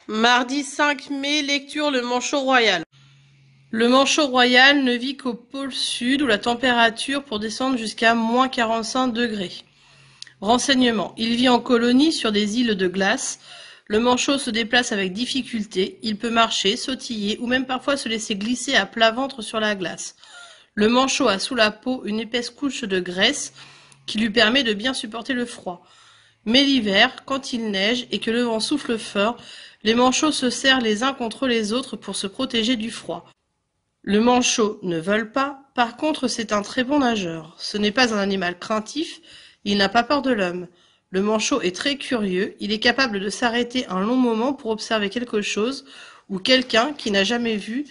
Mardi 5 mai, lecture Le Manchot royal. Le manchot royal ne vit qu'au pôle sud où la température peut descendre jusqu'à -45 degrés. Renseignements. Il vit en colonie sur des îles de glace. Le manchot se déplace avec difficulté. Il peut marcher, sautiller ou même parfois se laisser glisser à plat ventre sur la glace. Le manchot a sous la peau une épaisse couche de graisse qui lui permet de bien supporter le froid. Mais l'hiver, quand il neige et que le vent souffle fort, les manchots se serrent les uns contre les autres pour se protéger du froid. Le manchot ne vole pas, par contre c'est un très bon nageur. Ce n'est pas un animal craintif, il n'a pas peur de l'homme. Le manchot est très curieux, il est capable de s'arrêter un long moment pour observer quelque chose ou quelqu'un qu'il n'a jamais vu.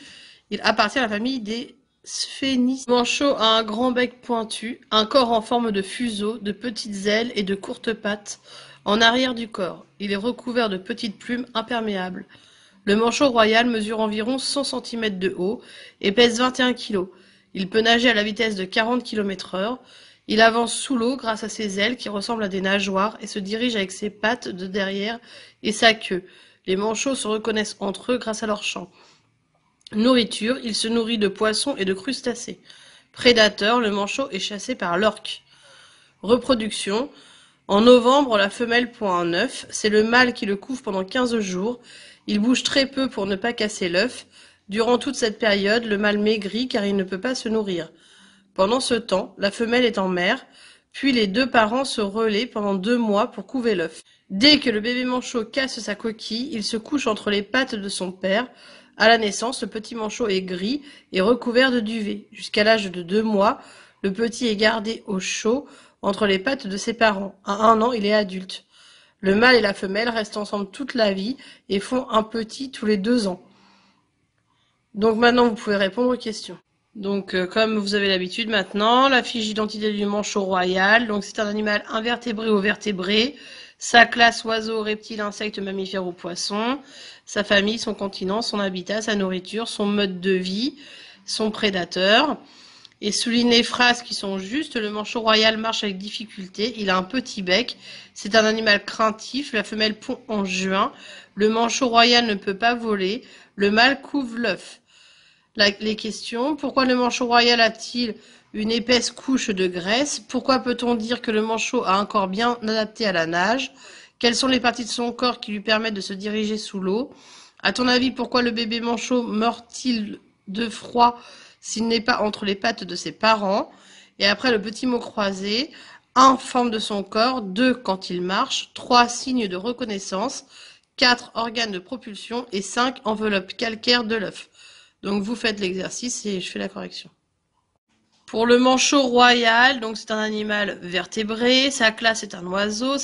Il appartient à la famille des sphénicés. Le manchot a un grand bec pointu, un corps en forme de fuseau, de petites ailes et de courtes pattes. En arrière du corps, il est recouvert de petites plumes imperméables. Le manchot royal mesure environ 100 cm de haut et pèse 21 kg. Il peut nager à la vitesse de 40 km/h. Il avance sous l'eau grâce à ses ailes qui ressemblent à des nageoires et se dirige avec ses pattes de derrière et sa queue. Les manchots se reconnaissent entre eux grâce à leur chant. Nourriture, il se nourrit de poissons et de crustacés. Prédateur, le manchot est chassé par l'orque. Reproduction. En novembre, la femelle pond un œuf. C'est le mâle qui le couve pendant 15 jours. Il bouge très peu pour ne pas casser l'œuf. Durant toute cette période, le mâle maigrit car il ne peut pas se nourrir. Pendant ce temps, la femelle est en mer, puis les deux parents se relaient pendant 2 mois pour couver l'œuf. Dès que le bébé manchot casse sa coquille, il se couche entre les pattes de son père. À la naissance, le petit manchot est gris et recouvert de duvet. Jusqu'à l'âge de 2 mois, le petit est gardé au chaud entre les pattes de ses parents. À 1 an, il est adulte. Le mâle et la femelle restent ensemble toute la vie et font un petit tous les 2 ans. Donc maintenant, vous pouvez répondre aux questions. Donc, comme vous avez l'habitude maintenant, la fiche d'identité du manchot royal. Donc, c'est un animal invertébré ou vertébré. Sa classe oiseaux, reptiles, insectes, mammifères ou poissons. Sa famille, son continent, son habitat, sa nourriture, son mode de vie, son prédateur. Et souligne les phrases qui sont justes. Le manchot royal marche avec difficulté. Il a un petit bec. C'est un animal craintif. La femelle pond en juin. Le manchot royal ne peut pas voler. Le mâle couve l'œuf. Les questions. Pourquoi le manchot royal a-t-il une épaisse couche de graisse? Pourquoi peut-on dire que le manchot a un corps bien adapté à la nage? Quelles sont les parties de son corps qui lui permettent de se diriger sous l'eau? À ton avis, pourquoi le bébé manchot meurt-il de froid s'il n'est pas entre les pattes de ses parents? Et après, le petit mot croisé. 1. Forme de son corps. 2. Quand il marche. 3. Signe de reconnaissance. 4. Organe de propulsion. Et 5. Enveloppe calcaire de l'œuf. Donc vous faites l'exercice et je fais la correction. Pour le manchot royal, donc c'est un animal vertébré, sa classe est un oiseau,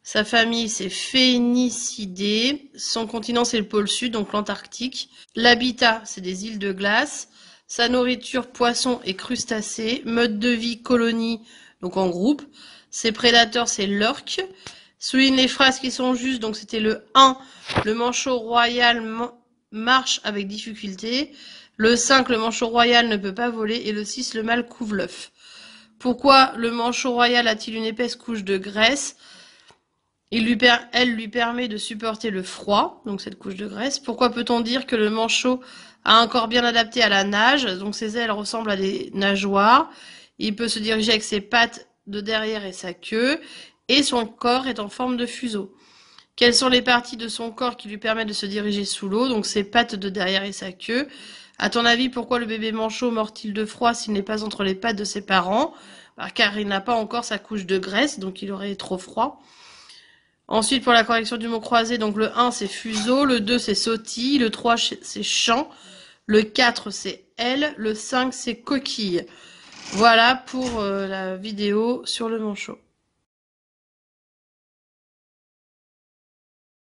sa famille c'est Phénicidés, son continent c'est le pôle sud, donc l'Antarctique. L'habitat c'est des îles de glace, sa nourriture poissons et crustacés, mode de vie colonie, donc en groupe. Ses prédateurs c'est l'orque. Souligne les phrases qui sont justes, donc c'était le 1, le manchot royal marche avec difficulté. Le 5, le manchot royal ne peut pas voler. Et le 6, le mâle couve l'œuf. Pourquoi le manchot royal a-t-il une épaisse couche de graisse? Elle lui permet de supporter le froid, donc cette couche de graisse. Pourquoi peut-on dire que le manchot a un corps bien adapté à la nage? Donc ses ailes ressemblent à des nageoires. Il peut se diriger avec ses pattes de derrière et sa queue. Et son corps est en forme de fuseau. Quelles sont les parties de son corps qui lui permettent de se diriger sous l'eau? Donc ses pattes de derrière et sa queue. À ton avis, pourquoi le bébé manchot meurt-il de froid s'il n'est pas entre les pattes de ses parents? Car il n'a pas encore sa couche de graisse, donc il aurait trop froid. Ensuite, pour la correction du mot croisé, donc le 1 c'est fuseau, le 2 c'est sautille, le 3 c'est champ, le 4 c'est aile, le 5 c'est coquille. Voilà pour la vidéo sur le manchot.